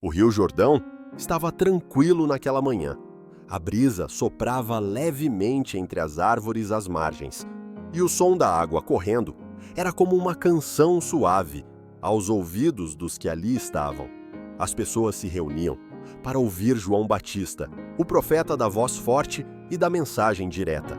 O Rio Jordão estava tranquilo naquela manhã. A brisa soprava levemente entre as árvores às margens, e o som da água correndo era como uma canção suave aos ouvidos dos que ali estavam. As pessoas se reuniam para ouvir João Batista, o profeta da voz forte e da mensagem direta.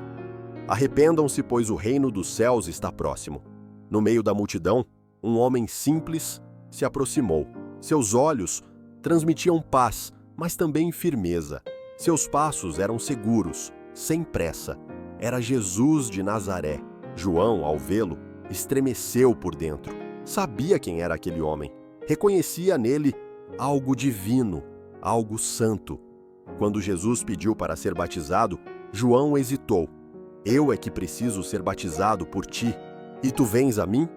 Arrependam-se, pois o reino dos céus está próximo. No meio da multidão, um homem simples se aproximou. Seus olhos transmitiam paz, mas também firmeza. Seus passos eram seguros, sem pressa. Era Jesus de Nazaré. João, ao vê-lo, estremeceu por dentro. Sabia quem era aquele homem. Reconhecia nele algo divino, algo santo. Quando Jesus pediu para ser batizado, João hesitou. Eu é que preciso ser batizado por ti, e tu vens a mim?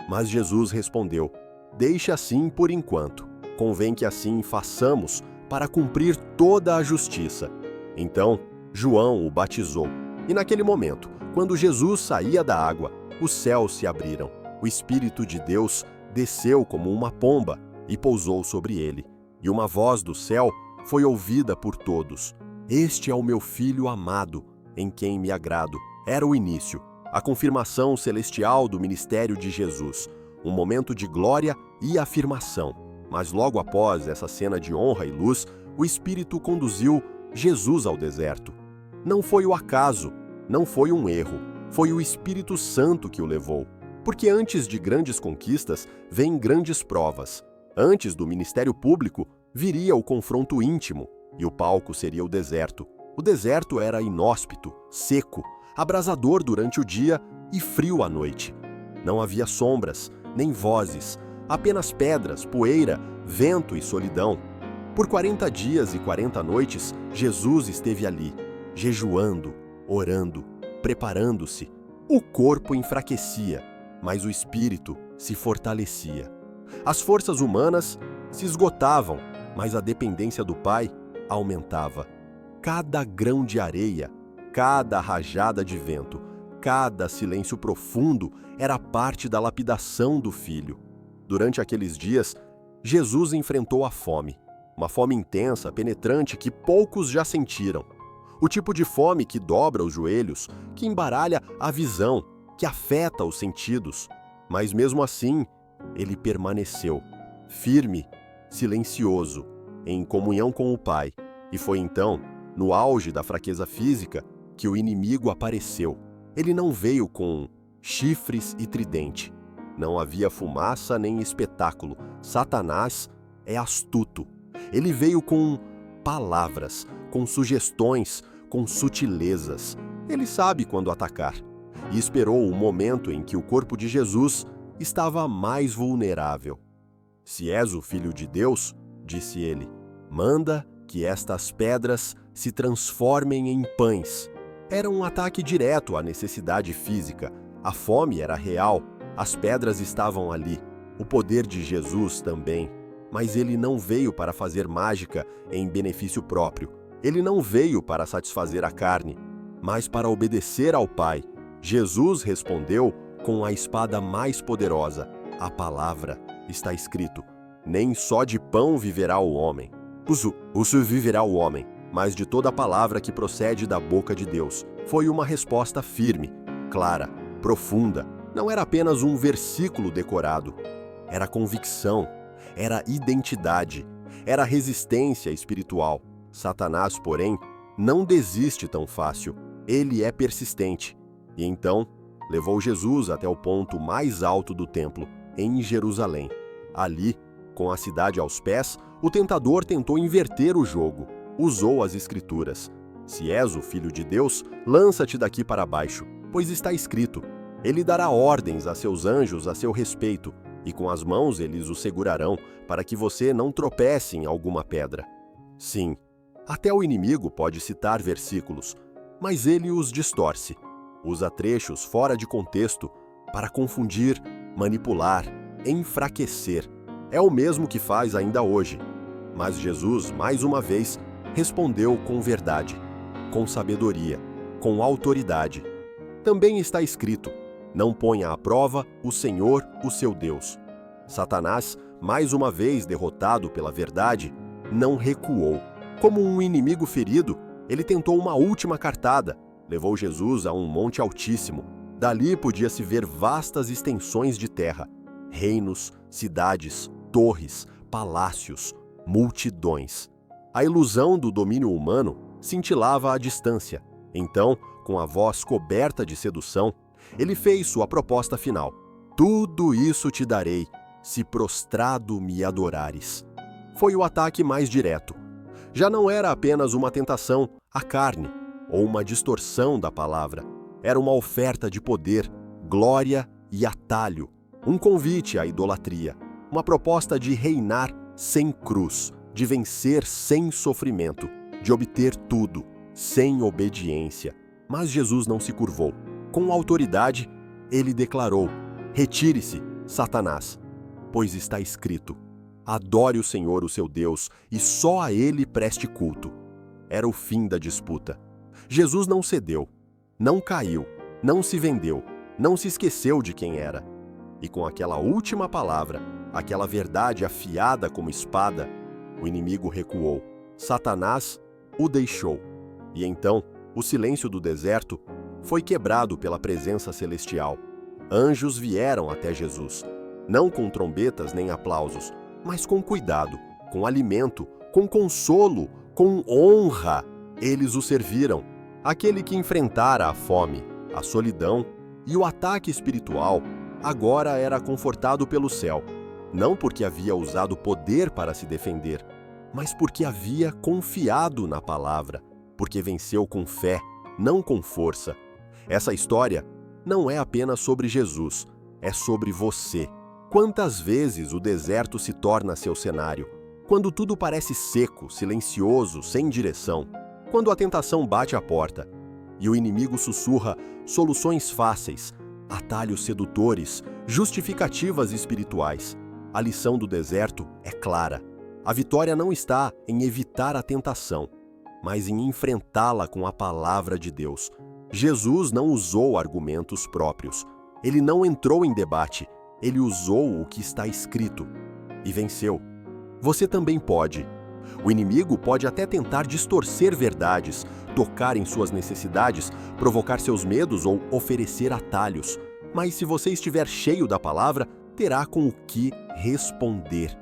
Mas Jesus respondeu: deixe assim por enquanto. Convém que assim façamos para cumprir toda a justiça. Então, João o batizou. E naquele momento, quando Jesus saía da água, os céus se abriram. O Espírito de Deus desceu como uma pomba e pousou sobre ele. E uma voz do céu foi ouvida por todos. Este é o meu Filho amado, em quem me agrado. Era o início, a confirmação celestial do ministério de Jesus. Um momento de glória e afirmação. Mas logo após essa cena de honra e luz, o Espírito conduziu Jesus ao deserto. Não foi o acaso, não foi um erro, foi o Espírito Santo que o levou. Porque antes de grandes conquistas, vêm grandes provas. Antes do ministério público, viria o confronto íntimo, e o palco seria o deserto. O deserto era inóspito, seco, abrasador durante o dia e frio à noite. Não havia sombras, nem vozes, apenas pedras, poeira, vento e solidão. Por 40 dias e 40 noites, Jesus esteve ali, jejuando, orando, preparando-se. O corpo enfraquecia, mas o espírito se fortalecia. As forças humanas se esgotavam, mas a dependência do Pai aumentava. Cada grão de areia, cada rajada de vento, cada silêncio profundo era parte da lapidação do Filho. Durante aqueles dias, Jesus enfrentou a fome. Uma fome intensa, penetrante, que poucos já sentiram. O tipo de fome que dobra os joelhos, que embaralha a visão, que afeta os sentidos. Mas mesmo assim, ele permaneceu, firme, silencioso, em comunhão com o Pai. E foi então, no auge da fraqueza física, que o inimigo apareceu. Ele não veio com chifres e tridente. Não havia fumaça nem espetáculo. Satanás é astuto. Ele veio com palavras, com sugestões, com sutilezas. Ele sabe quando atacar. E esperou o momento em que o corpo de Jesus estava mais vulnerável. Se és o Filho de Deus, disse ele, manda que estas pedras se transformem em pães. Era um ataque direto à necessidade física. A fome era real. As pedras estavam ali, o poder de Jesus também. Mas ele não veio para fazer mágica em benefício próprio. Ele não veio para satisfazer a carne, mas para obedecer ao Pai. Jesus respondeu com a espada mais poderosa, a palavra. Está escrito, nem só de pão viverá o homem. Uso viverá o homem, mas de toda a palavra que procede da boca de Deus. Foi uma resposta firme, clara, profunda. Não era apenas um versículo decorado. Era convicção, era identidade, era resistência espiritual. Satanás, porém, não desiste tão fácil. Ele é persistente. E então, levou Jesus até o ponto mais alto do templo, em Jerusalém. Ali, com a cidade aos pés, o tentador tentou inverter o jogo. Usou as Escrituras. Se és o Filho de Deus, lança-te daqui para baixo, pois está escrito, ele dará ordens a seus anjos a seu respeito, e com as mãos eles o segurarão, para que você não tropece em alguma pedra. Sim, até o inimigo pode citar versículos, mas ele os distorce. Usa trechos fora de contexto para confundir, manipular, enfraquecer. É o mesmo que faz ainda hoje. Mas Jesus, mais uma vez, respondeu com verdade, com sabedoria, com autoridade. Também está escrito, não ponha à prova o Senhor, o seu Deus. Satanás mais uma vez derrotado pela verdade, não recuou. Como um inimigo ferido, ele tentou uma última cartada, levou Jesus a um monte altíssimo. Dali podia-se ver vastas extensões de terra, reinos, cidades, torres, palácios, multidões. A ilusão do domínio humano cintilava à distância. Então, com a voz coberta de sedução, ele fez sua proposta final. Tudo isso te darei, se prostrado me adorares. Foi o ataque mais direto. Já não era apenas uma tentação à carne, ou uma distorção da palavra. Era uma oferta de poder, glória e atalho, um convite à idolatria, uma proposta de reinar sem cruz, de vencer sem sofrimento, de obter tudo, sem obediência. Mas Jesus não se curvou. Com autoridade, ele declarou: retire-se, Satanás, pois está escrito: adore o Senhor, o seu Deus, e só a ele preste culto. Era o fim da disputa. Jesus não cedeu, não caiu, não se vendeu, não se esqueceu de quem era. E com aquela última palavra, aquela verdade afiada como espada, o inimigo recuou. Satanás o deixou. E então, o silêncio do deserto foi quebrado pela presença celestial. Anjos vieram até Jesus, não com trombetas nem aplausos, mas com cuidado, com alimento, com consolo, com honra. Eles o serviram. Aquele que enfrentara a fome, a solidão e o ataque espiritual, agora era confortado pelo céu, não porque havia usado poder para se defender, mas porque havia confiado na palavra, porque venceu com fé, não com força. Essa história não é apenas sobre Jesus, é sobre você. Quantas vezes o deserto se torna seu cenário? Quando tudo parece seco, silencioso, sem direção. Quando a tentação bate à porta e o inimigo sussurra soluções fáceis, atalhos sedutores, justificativas espirituais. A lição do deserto é clara. A vitória não está em evitar a tentação, mas em enfrentá-la com a palavra de Deus. Jesus não usou argumentos próprios. Ele não entrou em debate. Ele usou o que está escrito e venceu. Você também pode. O inimigo pode até tentar distorcer verdades, tocar em suas necessidades, provocar seus medos ou oferecer atalhos. Mas se você estiver cheio da palavra, terá com o que responder.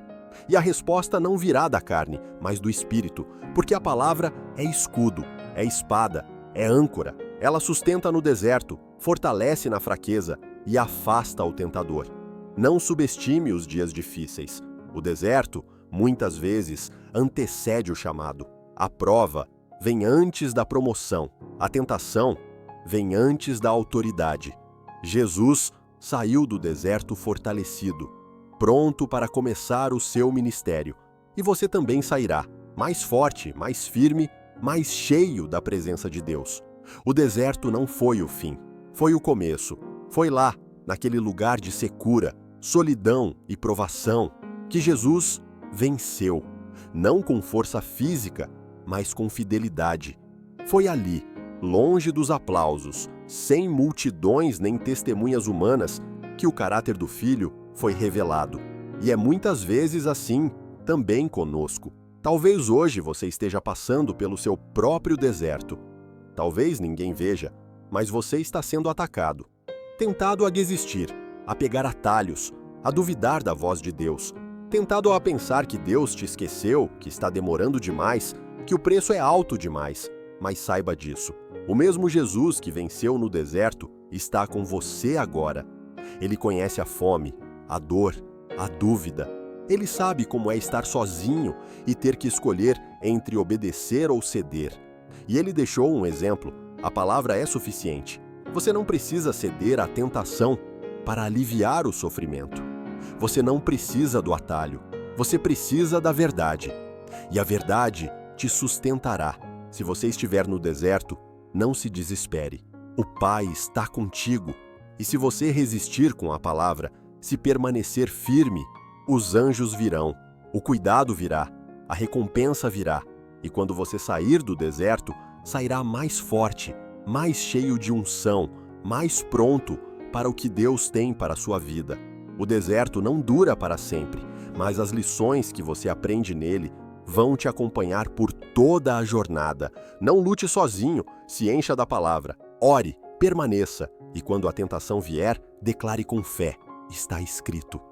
E a resposta não virá da carne, mas do Espírito, porque a palavra é escudo, é espada, é âncora. Ela sustenta no deserto, fortalece na fraqueza e afasta o tentador. Não subestime os dias difíceis. O deserto, muitas vezes, antecede o chamado. A prova vem antes da promoção. A tentação vem antes da autoridade. Jesus saiu do deserto fortalecido, pronto para começar o seu ministério. E você também sairá, mais forte, mais firme, mais cheio da presença de Deus. O deserto não foi o fim, foi o começo. Foi lá, naquele lugar de secura, solidão e provação, que Jesus venceu, não com força física, mas com fidelidade. Foi ali, longe dos aplausos, sem multidões nem testemunhas humanas, que o caráter do Filho foi revelado. E é muitas vezes assim também conosco. Talvez hoje você esteja passando pelo seu próprio deserto. Talvez ninguém veja, mas você está sendo atacado, tentado a desistir, a pegar atalhos, a duvidar da voz de Deus, tentado a pensar que Deus te esqueceu, que está demorando demais, que o preço é alto demais. Mas saiba disso. O mesmo Jesus que venceu no deserto está com você agora. Ele conhece a fome, a dor, a dúvida. Ele sabe como é estar sozinho e ter que escolher entre obedecer ou ceder. E ele deixou um exemplo. A palavra é suficiente. Você não precisa ceder à tentação para aliviar o sofrimento. Você não precisa do atalho. Você precisa da verdade. E a verdade te sustentará. Se você estiver no deserto, não se desespere. O Pai está contigo. E se você resistir com a palavra, se permanecer firme, os anjos virão, o cuidado virá, a recompensa virá. E quando você sair do deserto, sairá mais forte, mais cheio de unção, mais pronto para o que Deus tem para a sua vida. O deserto não dura para sempre, mas as lições que você aprende nele vão te acompanhar por toda a jornada. Não lute sozinho, se encha da palavra, ore, permaneça e quando a tentação vier, declare com fé: está escrito.